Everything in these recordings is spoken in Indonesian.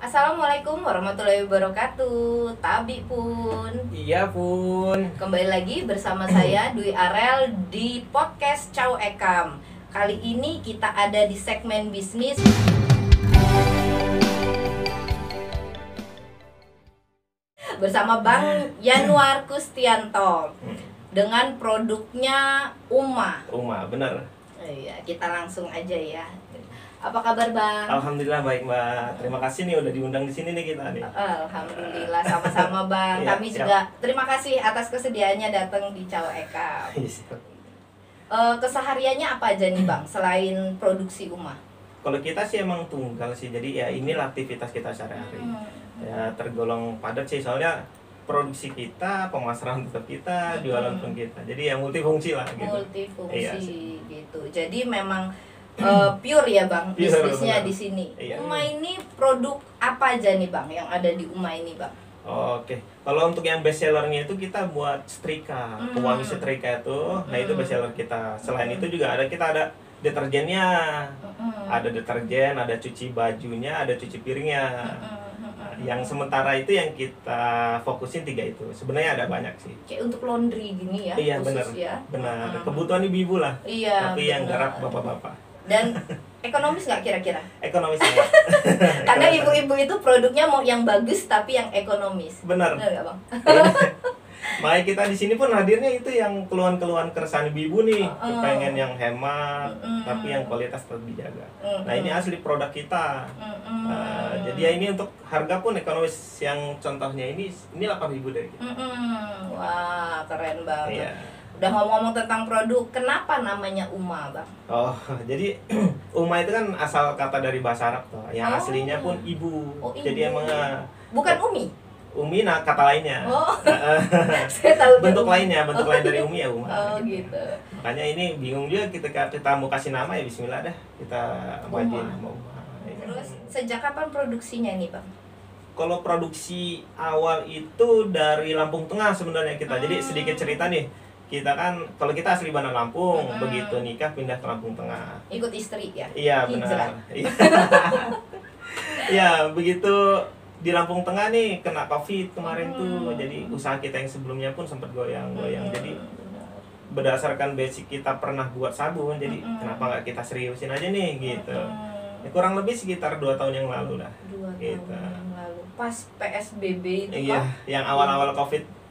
Assalamualaikum warahmatullahi wabarakatuh. Tabi Pun. Iya Pun. Kembali lagi bersama saya Dwi Arel di podcast Ciao Ekam. Kali ini kita ada di segmen bisnis bersama Bang Yanuar Kustianto dengan produknya Uma. Uma, bener. Iya, kita langsung aja ya. Apa kabar Bang? Alhamdulillah baik Mbak. Terima kasih nih udah diundang di sini nih kita nih. Alhamdulillah sama-sama Bang. Iya, Kami siap. juga terima kasih atas kesediaannya datang di Ciao Ekam. Kesehariannya apa aja nih Bang selain produksi Uma? Kalau kita sih emang tunggal sih. Jadi ya inilah aktivitas kita sehari-hari. Ya tergolong padat sih soalnya produksi kita, pemasaran tetap kita, jualan pun kita. Jadi ya multifungsi lah gitu. Multifungsi Iya sih. gitu. Jadi memang pure ya Bang Pure, bisnisnya benar. di sini. Iya. Uma ini produk apa aja nih Bang yang ada di Uma ini Bang? Oke, kalau untuk yang best sellernya itu kita buat setrika, pewangi setrika itu, nah itu best seller kita. Selain itu juga kita ada deterjennya, ada deterjen, ada cuci bajunya, ada cuci piringnya. Yang sementara itu yang kita fokusin 3 itu. Sebenarnya ada banyak sih. Kayak untuk laundry gini ya? Iya khusus benar, ya? benar. Kebutuhan ibu-ibu lah. Iya. Tapi yang benar. garap bapak-bapak. Dan ekonomis nggak kira-kira? Ekonomis banget. Karena ibu-ibu itu produknya mau yang bagus tapi yang ekonomis. Benar. Benar nggak Bang? Makanya kita di sini pun hadirnya itu yang keluhan-keluhan keresahan ibu-ibu nih, kepengen yang hemat, tapi yang kualitas tetap dijaga. Nah ini asli produk kita. Jadi ya ini untuk harga pun ekonomis, yang contohnya ini 8.000 dari kita. Wah keren banget. Iya. Udah ngomong-ngomong tentang produk, kenapa namanya Uma Bang? Oh, jadi Uma itu kan asal kata dari bahasa Arab tuh, yang aslinya pun ibu. Oh, ibu. Jadi emang Bukan Umi? Umi nah kata lainnya. Oh. Saya tahu bentuk lainnya, bentuk lain dari Umi ya Uma. Oh gitu. Makanya ini bingung juga kita mau kasih nama ya Bismillah dah, kita majuin nama Uma. Ya. Terus sejak kapan produksinya nih Bang? Kalau produksi awal itu dari Lampung Tengah sebenarnya kita. Jadi sedikit cerita nih. Kita kan kalau kita asli Bandar Lampung, begitu nikah pindah ke Lampung Tengah. Ikut istri ya? Iya Hijrah. benar. Iya, begitu di Lampung Tengah nih kena Covid kemarin tuh. Jadi usaha kita yang sebelumnya pun sempat goyang-goyang. Jadi berdasarkan basic kita pernah buat sabun, jadi kenapa nggak kita seriusin aja nih gitu. Ya, kurang lebih sekitar 2 tahun yang lalu lah. 2 Gitu. tahun yang lalu. Pas PSBB itu Iya, Bang. yang awal-awal Covid.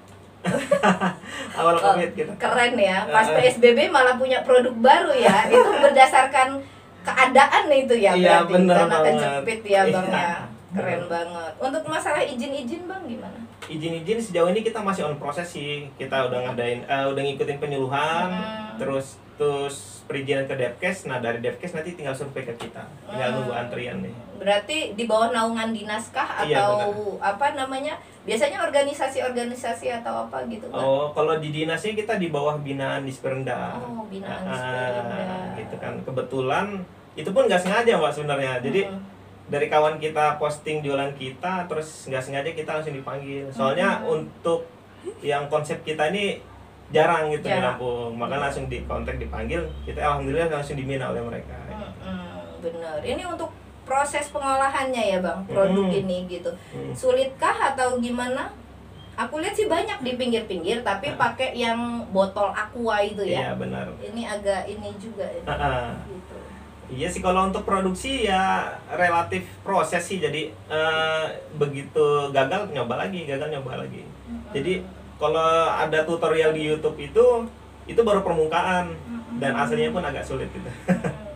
Awal Covid gitu. Keren ya. Pas PSBB malah punya produk baru ya. Itu berdasarkan keadaan itu ya Iya, berarti. bener Karena banget. kejepit ya Bang Iya. ya. Keren banget. Untuk masalah izin-izin Bang gimana? Izin-izin sejauh ini kita masih on proses sih. Kita udah udah ngikutin penyuluhan, terus perizinan ke Depkes. Nah dari Depkes nanti tinggal survei ke kita, tinggal nunggu antrian nih. Berarti di bawah naungan dinas kah Iya, atau apa namanya? Biasanya organisasi-organisasi atau apa gitu kan? Oh, kalau di dinasnya kita di bawah binaan Disperinda. Oh, binaan Disperinda. Gitu kan. Kebetulan itu pun nggak sengaja Mbak sebenarnya. Jadi dari kawan kita posting jualan kita, terus nggak sengaja kita langsung dipanggil. Soalnya untuk yang konsep kita ini jarang gitu di Lampung, maka langsung dikontak dipanggil. Kita alhamdulillah langsung dibina oleh mereka. Bener. Ini untuk proses pengolahannya ya Bang, produk ini gitu. Sulitkah atau gimana? Aku lihat sih banyak di pinggir-pinggir, tapi pakai yang botol aqua itu ya. Iya benar. Ini agak ini juga ya. Gitu. Iya sih, kalau untuk produksi ya relatif proses sih. Jadi begitu gagal nyoba lagi, Jadi kalau ada tutorial di YouTube itu baru permukaan dan aslinya pun agak sulit gitu.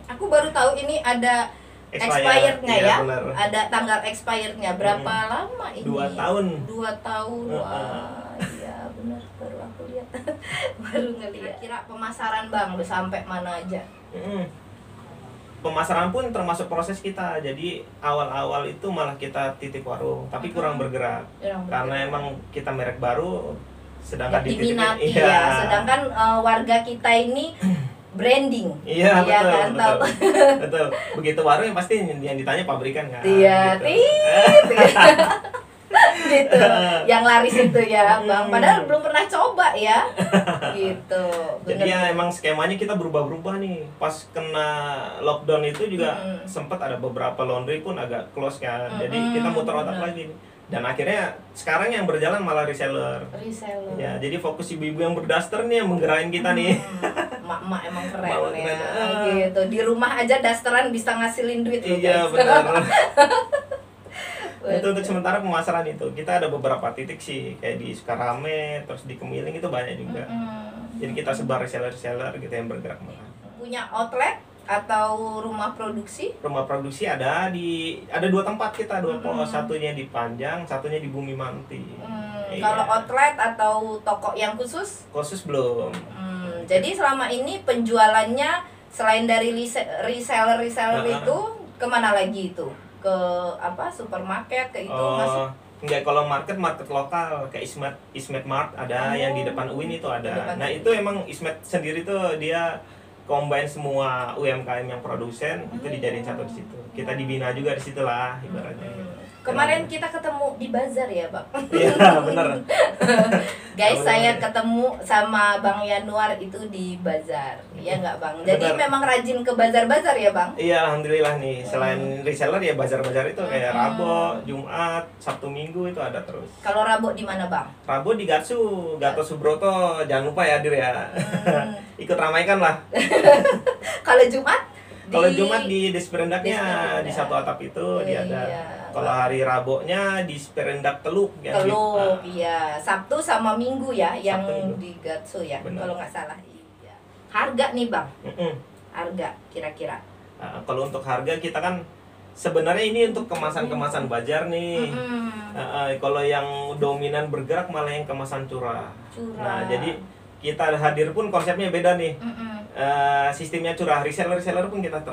Aku baru tahu ini ada expirednya iya, ya. benar. Ada tanggal expirednya. Berapa lama ini? 2 tahun. 2 tahun. Wah, iya benar, baru aku lihat. Baru ngelihat. Kira pemasaran Bang udah sampai mana aja? Pemasaran pun termasuk proses kita. Jadi awal-awal itu malah kita titip warung, tapi kurang bergerak. Karena emang kita merek baru, sedangkan diminati ya. Sedangkan warga kita ini branding. Iya, ya, betul, kan? betul. Betul. Begitu warung yang pasti yang ditanya pabrikan kan. Iya, gitu. gitu. Yang laris itu ya, Bang. Padahal belum pernah coba ya. Gitu. Jadi ya emang skemanya kita berubah-berubah nih. Pas kena lockdown itu juga sempat ada beberapa laundry pun agak close kan. Jadi kita muter otak lagi nih. Dan akhirnya sekarang yang berjalan malah reseller. Ya, jadi fokus ibu-ibu yang berdaster nih yang menggerain kita nih. Mak-mak emang keren ya. Gitu. Di rumah aja dasteran bisa ngasilin duit loh, iya, guys. benar. Itu untuk sementara pemasaran itu. Kita ada beberapa titik sih, kayak di Sukarame, terus di Kemiling itu banyak juga. Jadi kita sebar reseller-reseller gitu yang bergerak malah. Punya outlet atau rumah produksi? Rumah produksi ada dua tempat kita, dua pos, satunya di Panjang, satunya di Bumi Manti. Iya. Kalau outlet atau toko yang khusus? Khusus belum. Jadi selama ini penjualannya selain dari reseller itu kemana lagi itu? Ke apa? Supermarket ke itu masih? Enggak, kalau market lokal kayak Ismet Mart ada, yang di depan UIN itu ada. Nah itu emang Ismet sendiri tuh dia combine semua UMKM yang produsen itu dijadiin satu di situ. Kita dibina juga di situ lah ibaratnya. Kemarin kita ketemu di bazar ya, Bang. Iya, bener. Guys, saya ketemu sama Bang Yanuar itu di bazar. Iya nggak, Bang? Jadi Bener. memang rajin ke bazar-bazar ya, Bang? Iya, alhamdulillah nih. Selain reseller ya bazar-bazar itu kayak Rabu, Jumat, Sabtu, Minggu itu ada terus. Kalau Rabu di mana, Bang? Rabu di Gatsu, Gatot Subroto, jangan lupa ya hadir ya. Ikut ramaikan lah. Kalau Jumat? Kalau Jumat di Desperendaknya di satu atap itu dia ada. Iya. Kalau hari Rabonya di Sperendak Teluk yang Teluk, iya. Sabtu sama Minggu ya, yang Sabtu, Minggu. di Gatsu ya, Benar. kalau nggak salah. Iya. Harga nih, Bang. Mm-mm. Harga kira-kira. Nah, kalau untuk harga kita kan sebenarnya ini untuk kemasan-kemasan bajar nih. Kalau yang dominan bergerak malah yang kemasan curah. Nah, jadi kita hadir pun konsepnya beda nih. Sistemnya curah, reseller pun kita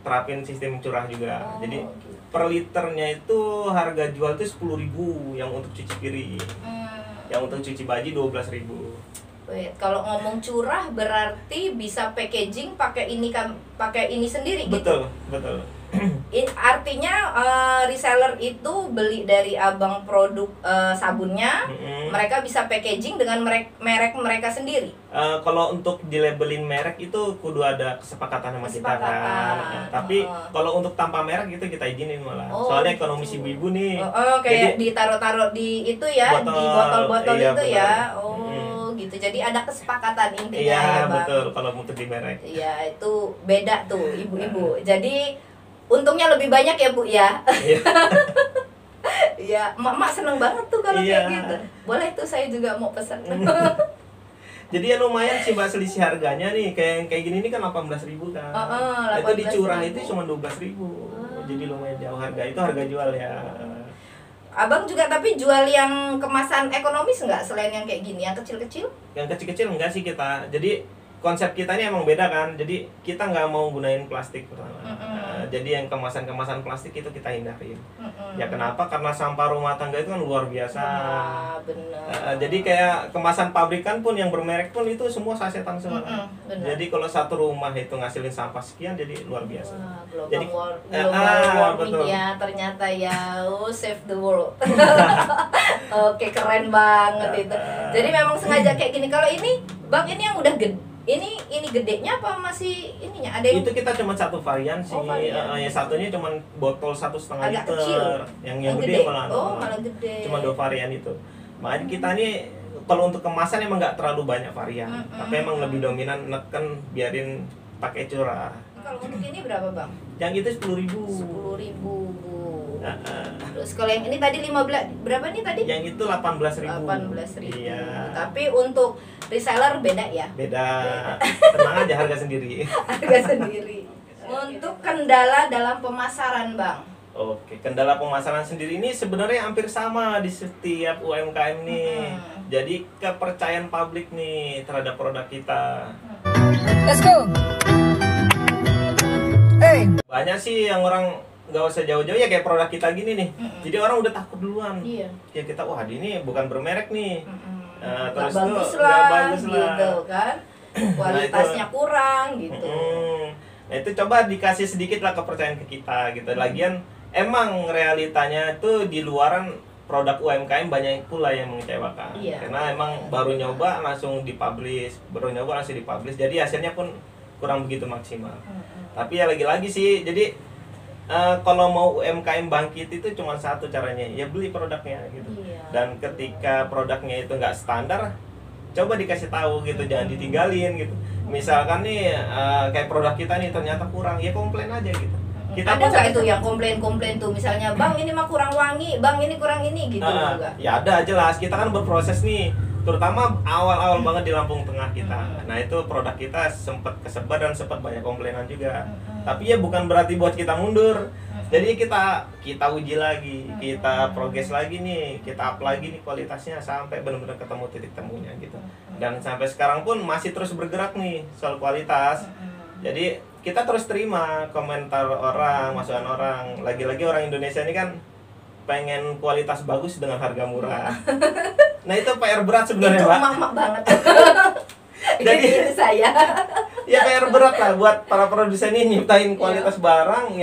terapin sistem curah juga. Jadi per liternya itu harga jual tuh 10.000 yang untuk cuci piring. Yang untuk cuci baju 12.000. Wait, kalau ngomong curah berarti bisa packaging pakai ini sendiri gitu. Betul. Artinya reseller itu beli dari abang produk sabunnya, mereka bisa packaging dengan merek mereka sendiri. Kalau untuk dilabelin merek itu kudu ada kesepakatan sama kita kan. Tapi kalau untuk tanpa merek itu kita izinin malah. Soalnya ekonomi si ibu nih. Kayak ditaruh-taruh di itu ya, di botol-botol iya, itu betul. ya. Gitu. Jadi ada kesepakatan intinya ya, Bang. Betul kalau untuk di merek. Iya, itu beda tuh ibu-ibu. Jadi untungnya lebih banyak ya, Bu ya. Iya, emak seneng banget tuh kalau kayak gitu. Boleh tuh saya juga mau pesan. Jadi ya lumayan sih Mbak selisih harganya nih. Kayak gini nih kan 18.000 kan. Itu dicurah itu cuma 12.000. Jadi lumayan jauh harga. Itu harga jual ya. Abang juga tapi jual yang kemasan ekonomis enggak selain yang kayak gini, yang kecil-kecil? Yang kecil-kecil enggak sih kita. Jadi konsep kita ini emang beda kan. Jadi kita nggak mau gunain plastik pertama. Jadi yang kemasan-kemasan plastik itu kita hindarin. Ya kenapa? Karena sampah rumah tangga itu kan luar biasa. Benar. Jadi kayak kemasan pabrikan pun yang bermerek pun itu semua sasetan semua. Jadi kalau satu rumah itu ngasilin sampah sekian jadi luar biasa. Jadi global warming ya ternyata ya, save the world. Oke, keren banget itu. Jadi memang sengaja kayak gini. Kalau ini, Bang, ini yang udah gede. Ini gedenya apa masih ininya? Ada yang itu kita cuma satu varian sih. Yang satunya cuma botol 1,5 liter. Kecil. Yang gede malah. Malah gede. Cuma 2 varian itu. Makanya kita nih kalau untuk kemasan emang nggak terlalu banyak varian. Tapi emang lebih dominan neken biarin pakai curah. Kalau untuk ini berapa, Bang? Yang itu 10.000. 10.000, Bu. Terus kalau yang ini tadi 15 berapa nih tadi? Yang itu 18.000. 18.000. Iya. Tapi untuk reseller beda ya? Beda. Tenang aja harga sendiri. Harga sendiri. Untuk kendala dalam pemasaran, Bang. Oke, kendala pemasaran sendiri ini sebenarnya hampir sama di setiap UMKM nih. Jadi kepercayaan publik nih terhadap produk kita. Let's go. Hey. Banyak sih yang orang nggak usah jauh-jauh ya kayak produk kita gini nih. Jadi orang udah takut duluan. Iya. Ya kita wah ini bukan bermerek nih. Terus bagus lah gitu kan. Kualitasnya kurang gitu. Nah itu coba dikasih sedikit lah kepercayaan ke kita gitu. Lagian emang realitanya tuh di luaran produk UMKM banyak pula yang mengecewakan. Iya. Karena emang baru nyoba langsung dipublish, jadi hasilnya pun kurang begitu maksimal. Tapi ya lagi-lagi sih, jadi kalau mau UMKM bangkit itu cuma satu caranya, ya beli produknya gitu. Iya. Dan ketika produknya itu nggak standar, coba dikasih tahu gitu, jangan ditinggalin gitu. Misalkan nih kayak produk kita nih ternyata kurang, ya komplain aja gitu. Ada nggak itu yang komplain tuh, misalnya bang ini mah kurang wangi, bang ini kurang ini gitu juga? Ya ada, jelas. Kita kan berproses nih, terutama awal-awal banget di Lampung Tengah kita. Nah itu produk kita sempat kesebar dan sempat banyak komplainan juga. Tapi ya bukan berarti buat kita mundur. Jadi kita uji lagi, kita progres lagi nih, kita up lagi nih kualitasnya sampai benar-benar ketemu titik temunya gitu. Dan sampai sekarang pun masih terus bergerak nih soal kualitas. Jadi kita terus terima komentar orang, masukan orang. Lagi-lagi orang Indonesia ini kan pengen kualitas bagus dengan harga murah. Nah itu PR berat sebenarnya, Mbak. Itu emak banget. Jadi itu saya. Ya PR berat lah buat para produsen ini nyiptain kualitas barang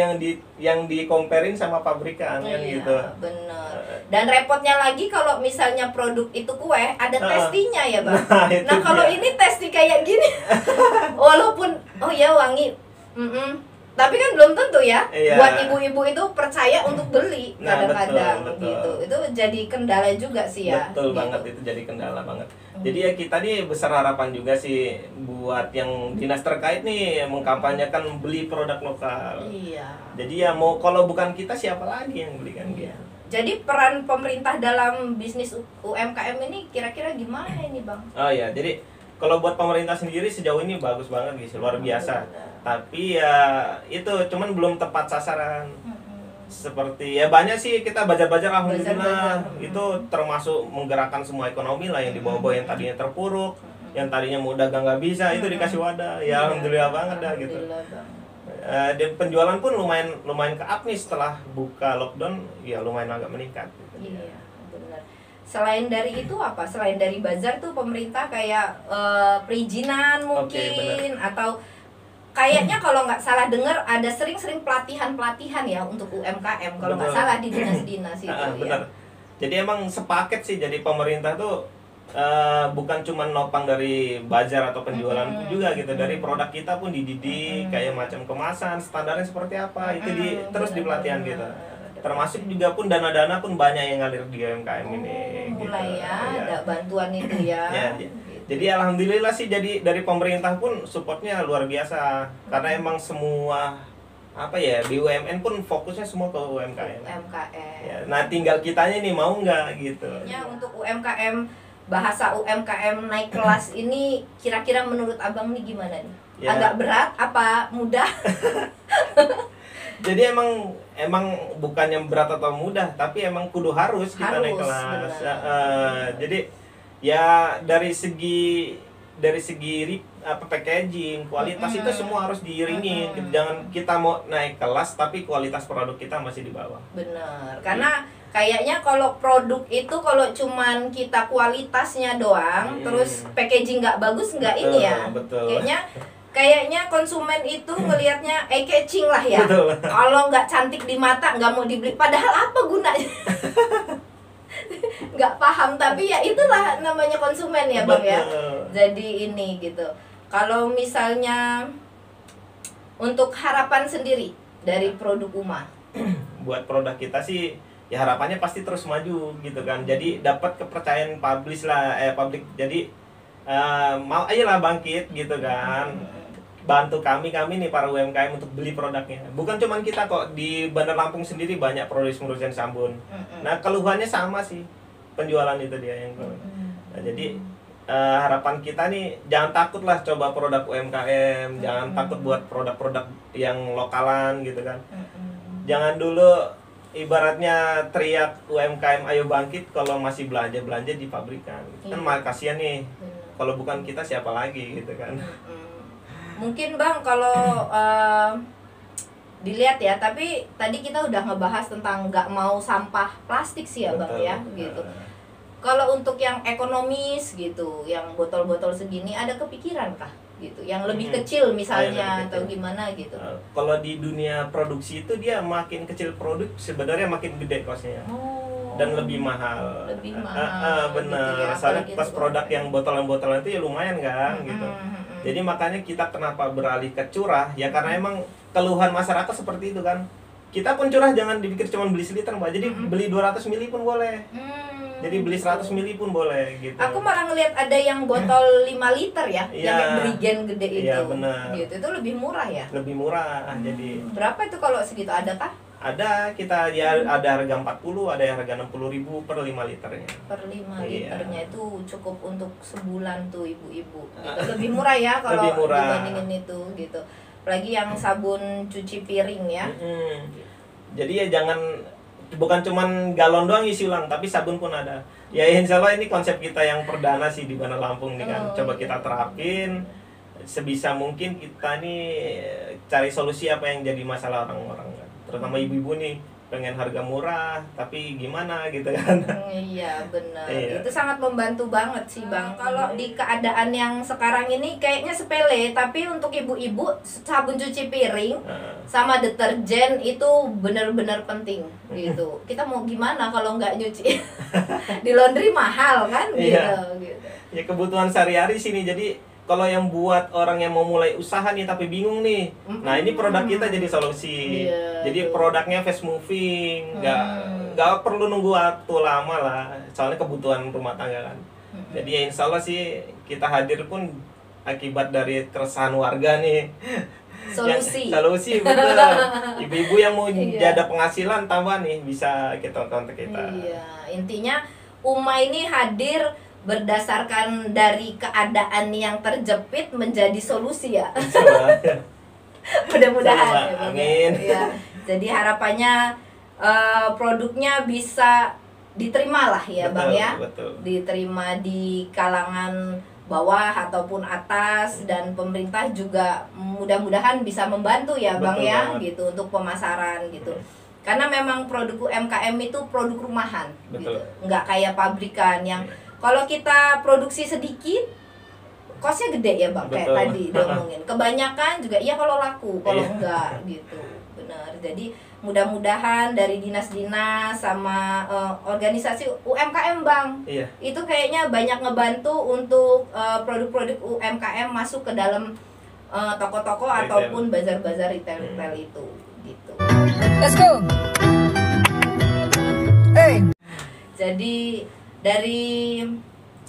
yang di-comparein sama pabrikan kan gitu. Bener. Dan repotnya lagi kalau misalnya produk itu kue ada testinya ya, Bang. Nah, kalau ini testi kayak gini. Walaupun oh ya wangi. Tapi kan belum tentu ya. Buat ibu-ibu itu percaya untuk beli kadang-kadang gitu. Itu jadi kendala juga sih ya. Betul gitu. banget, itu jadi kendala banget. Jadi ya kita nih besar harapan juga sih buat yang dinas terkait nih mengkampanyekan beli produk lokal. Iya. Jadi ya mau kalau bukan kita siapa lagi yang belikan dia. Jadi peran pemerintah dalam bisnis UMKM ini kira-kira gimana ini, Bang? Oh ya, jadi kalau buat pemerintah sendiri sejauh ini bagus banget gitu, luar biasa. Tapi ya itu cuman belum tepat sasaran. Seperti ya banyak sih kita baca-baca alhamdulillah itu termasuk menggerakkan semua ekonomi lah yang di bawah-bawah yang tadinya terpuruk, yang tadinya mau dagang nggak bisa itu dikasih wadah. Ya alhamdulillah banget dah gitu. Dan penjualan pun lumayan ke up nih setelah buka lockdown, ya lumayan agak meningkat. Gitu. Iya, benar. Selain dari itu apa? Selain dari bazar tuh pemerintah kayak perizinan mungkin atau kayaknya kalau nggak salah dengar ada sering-sering pelatihan ya untuk UMKM kalau nggak salah di dinas-dinas itu. Benar. Jadi emang sepaket sih, jadi pemerintah tuh bukan cuma nopang dari bazar atau penjualan juga gitu, dari produk kita pun dididik kayak macam kemasan standarnya seperti apa itu terus di pelatihan kita. Termasuk juga pun dana-dana pun banyak yang ngalir di UMKM ini. Mulai gitu. Ada bantuan itu ya. Jadi alhamdulillah sih, jadi dari pemerintah pun supportnya luar biasa karena emang semua BUMN pun fokusnya semua ke UMKM. Ya, nah tinggal kitanya nih mau nggak gitu. Ya untuk UMKM, bahasa UMKM naik kelas ini kira-kira menurut abang nih gimana nih? Ya. Agak berat apa mudah? Jadi emang bukan yang berat atau mudah, tapi emang kudu harus kita naik kelas. Jadi ya dari segi packaging, kualitas itu semua harus diiringin. Jangan kita mau naik kelas tapi kualitas produk kita masih di bawah. Benar. Karena kayaknya kalau produk itu kalau cuman kita kualitasnya doang, terus packaging nggak bagus nggak ini ya. Betul. Kayaknya konsumen itu ngelihatnya eye-catching lah ya. Kalau nggak cantik di mata nggak mau dibeli. Padahal apa gunanya? Nggak paham, tapi ya itulah namanya konsumen ya Bang ya. Jadi ini gitu. Kalau misalnya untuk harapan sendiri dari produk UMA, buat produk kita sih ya harapannya pasti terus maju gitu kan. Jadi dapat kepercayaan publik. Jadi mau aja lah bangkit gitu kan. Bantu kami nih para UMKM untuk beli produknya. Bukan cuma kita kok, di Bandar Lampung sendiri banyak produsen sabun. Nah keluhannya sama sih, penjualan itu dia yang nah, jadi harapan kita nih jangan takut lah coba produk UMKM, jangan takut buat produk-produk yang lokalan gitu kan. Jangan dulu ibaratnya teriak UMKM ayo bangkit kalau masih belanja di pabrikan. Kan kasihan nih, kalau bukan kita siapa lagi gitu kan. Mungkin Bang kalau dilihat ya, tapi tadi kita udah ngebahas tentang nggak mau sampah plastik sih ya Bang ya gitu. Kalau untuk yang ekonomis gitu, yang botol-botol segini ada kepikiran kah gitu, yang lebih kecil misalnya atau gimana gitu? Kalau di dunia produksi itu dia makin kecil produk sebenarnya makin gede costnya. dan lebih mahal. Lebih mahal. Bener. Gitu ya, Soalnya apalagi pas untuk produk UMKM. yang botolan-botolan itu ya lumayan kan gitu. Jadi makanya kita kenapa beralih ke curah ya karena emang keluhan masyarakat seperti itu kan. Kita pun curah jangan dipikir cuma beli seliter Mbak. Jadi beli 200 mili pun boleh. Jadi beli 100 mili pun boleh gitu. Aku malah ngelihat ada yang botol 5 liter ya, Iya. yang berigen gede itu. Iya, benar. Gitu. Itu lebih murah ya. Lebih murah. Jadi Berapa itu kalau segitu, adakah? ada kita ya ada harga 40, ada yang harga 60.000 per 5 liternya. Per 5 Iya. liternya itu cukup untuk sebulan tuh ibu-ibu. Gitu. Lebih murah ya kalau Lebih murah. dibandingin itu gitu. Apalagi yang sabun cuci piring ya. Jadi ya jangan bukan cuman galon doang isi ulang, tapi sabun pun ada. Ya insya Allah ini konsep kita yang perdana sih di Bandar Lampung nih kan. Coba kita terapin sebisa mungkin kita nih cari solusi apa yang jadi masalah orang-orang kan. Terutama ibu-ibu nih pengen harga murah tapi gimana gitu kan. Iya benar. Iya. Itu sangat membantu banget sih Bang. Kalau di keadaan yang sekarang ini kayaknya sepele, tapi untuk ibu-ibu sabun cuci piring sama deterjen itu benar-benar penting gitu. Kita mau gimana kalau nggak nyuci? Di laundry mahal kan gitu. Iya. Gitu. Ya kebutuhan sehari-hari sini. Jadi kalau yang buat orang yang mau mulai usaha nih tapi bingung nih, nah ini produk kita jadi solusi. Iya, Jadi tuh. produknya fast moving, nggak perlu nunggu waktu lama lah. Soalnya kebutuhan rumah tangga kan. Jadi ya insya Allah sih kita hadir pun akibat dari keresahan warga nih. Solusi. Solusi betul. Ibu-ibu yang mau Iya. ada penghasilan tambah nih bisa kita kontak kita. Iya, intinya Uma ini hadir berdasarkan dari keadaan yang terjepit menjadi solusi ya. Insya Allah. Mudah-mudahan Sama, ya, Bang, amin. ya. Jadi harapannya produknya bisa diterima lah ya Bang ya. Betul. Diterima di kalangan bawah ataupun atas, dan pemerintah juga mudah-mudahan bisa membantu ya Bang Betul ya banget. gitu untuk pemasaran gitu. Karena memang produk UMKM itu produk rumahan gitu. Betul. Nggak kayak pabrikan yang kalau kita produksi sedikit kosnya gede ya Bang, kayak Betul. tadi diomongin. Kebanyakan juga iya kalau laku, kalau Iya. enggak gitu. Benar. Jadi mudah-mudahan dari dinas-dinas sama organisasi UMKM Bang, Iya. itu kayaknya banyak ngebantu untuk produk-produk UMKM masuk ke dalam toko-toko Retail. ataupun bazar-bazar retail-retail itu gitu. Let's go. Hey. Jadi dari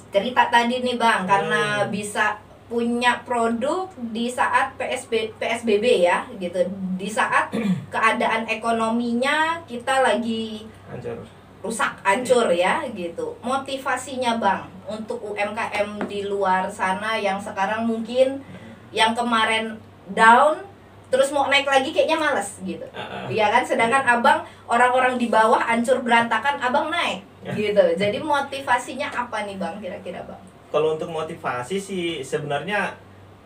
cerita tadi nih Bang, karena bisa punya produk di saat PSBB ya gitu, di saat keadaan ekonominya kita lagi Hancur. rusak, hancur ya gitu. Motivasinya Bang untuk UMKM di luar sana yang sekarang mungkin yang kemarin down terus mau naik lagi kayaknya males gitu. Iya kan, sedangkan Abang orang-orang di bawah hancur berantakan, Abang naik gitu. Jadi motivasinya apa nih Bang kira-kira Bang? Kalau untuk motivasi sih sebenarnya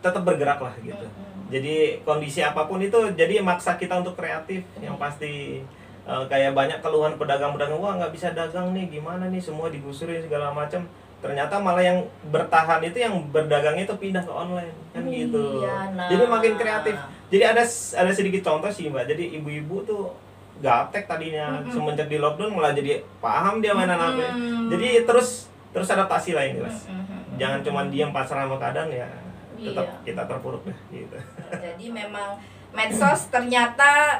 tetap bergerak lah gitu. Jadi kondisi apapun itu jadi maksa kita untuk kreatif. Yang pasti kayak banyak keluhan pedagang-pedagang, wah nggak bisa dagang nih, gimana nih, semua digusurin segala macam. Ternyata malah yang bertahan itu, yang berdagang itu pindah ke online kan gitu. Iya, nah. Jadi makin kreatif. Jadi ada sedikit contoh sih Mbak. Jadi ibu-ibu tuh gaptek tadinya, semenjak di lockdown malah jadi paham dia mainan HP. Jadi terus adaptasi lah ini Mas. Jangan cuma diam pasrah sama keadaan ya. Tetap Iya. kita terpuruk deh gitu. Jadi memang medsos ternyata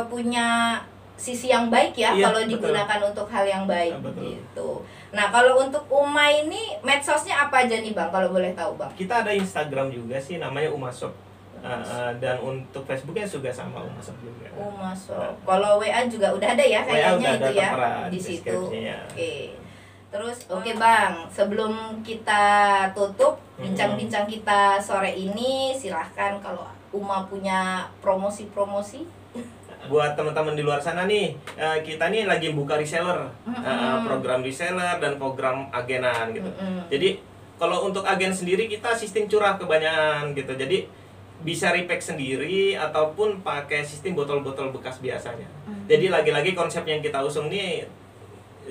punya sisi yang baik ya, Iya, kalau betul. digunakan untuk hal yang baik Betul. gitu. Nah, kalau untuk Uma ini medsosnya apa aja nih Bang, kalau boleh tahu Bang? Kita ada Instagram juga sih, namanya Umashop. Dan untuk Facebooknya juga sama Umashop juga. Uma Shop. Kalau WA juga udah ada ya WA kayaknya udah ada, itu ya tertera di di situ. deskripsinya. Oke. Terus oke Bang, sebelum kita tutup bincang-bincang kita sore ini, silahkan kalau Uma punya promosi-promosi. Buat teman-teman di luar sana nih, kita nih lagi buka reseller, program reseller dan program agenan gitu. Jadi kalau untuk agen sendiri kita sistem curah kebanyakan gitu. Jadi bisa repack sendiri ataupun pakai sistem botol-botol bekas biasanya. Jadi lagi-lagi konsep yang kita usung nih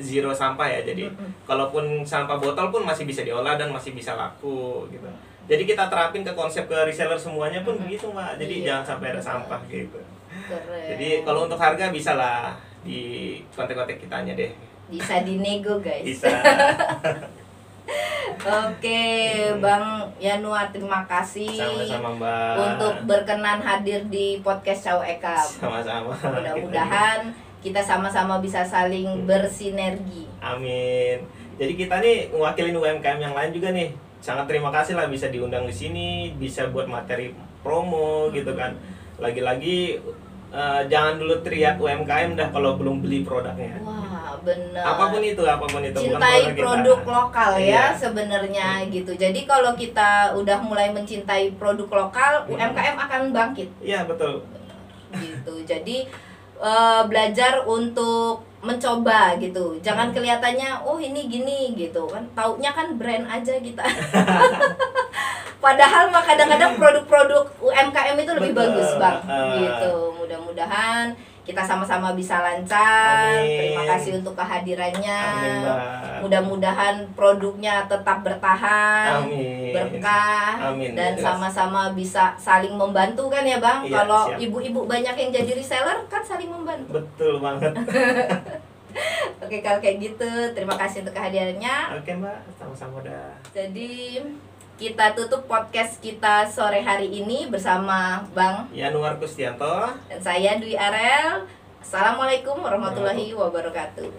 zero sampah ya. Jadi kalaupun sampah botol pun masih bisa diolah dan masih bisa laku gitu. Jadi kita terapin ke konsep ke reseller semuanya pun begitu Mbak. Jadi Iya. jangan sampai ada sampah gitu. Keren. Jadi kalau untuk harga bisa lah di kontak-kontak kitanya deh. Bisa dinego guys. Bisa. Oke, Bang Yanuar, terima kasih Sama-sama Mbak. untuk berkenan hadir di podcast Cao Eka. Sama-sama. Mudah-mudahan kita sama-sama bisa saling bersinergi. Amin. Jadi kita nih mewakilin UMKM yang lain juga nih. Sangat terima kasih lah bisa diundang di sini, bisa buat materi promo gitu kan. Lagi-lagi jangan dulu teriak UMKM dah kalau belum beli produknya. Wah, benar. Apapun itu. Cintai produk lokal ya Iya. sebenarnya gitu. Jadi kalau kita udah mulai mencintai produk lokal, UMKM akan bangkit. Iya, betul. Gitu. Jadi belajar untuk mencoba gitu. Jangan kelihatannya oh ini gini gitu kan. Taunya kan brand aja kita. Padahal mah kadang-kadang produk-produk UMKM itu lebih Betul. bagus, Bang. Gitu. Mudah-mudahan kita sama-sama bisa lancar. Amin. Terima kasih untuk kehadirannya. Amin, Mbak. Mudah-mudahan produknya tetap bertahan, Amin. berkah, Amin. dan Jelas. sama-sama bisa saling membantu kan ya, Bang? Iya, Kalau siap. ibu-ibu banyak yang jadi reseller kan saling membantu. Betul banget. Oke, kalau kayak gitu, terima kasih untuk kehadirannya. Oke Mbak, sama-sama dah. Jadi kita tutup podcast kita sore hari ini bersama Bang Yanuar Kustianto. dan saya Dwi Arel. Assalamualaikum warahmatullahi wabarakatuh.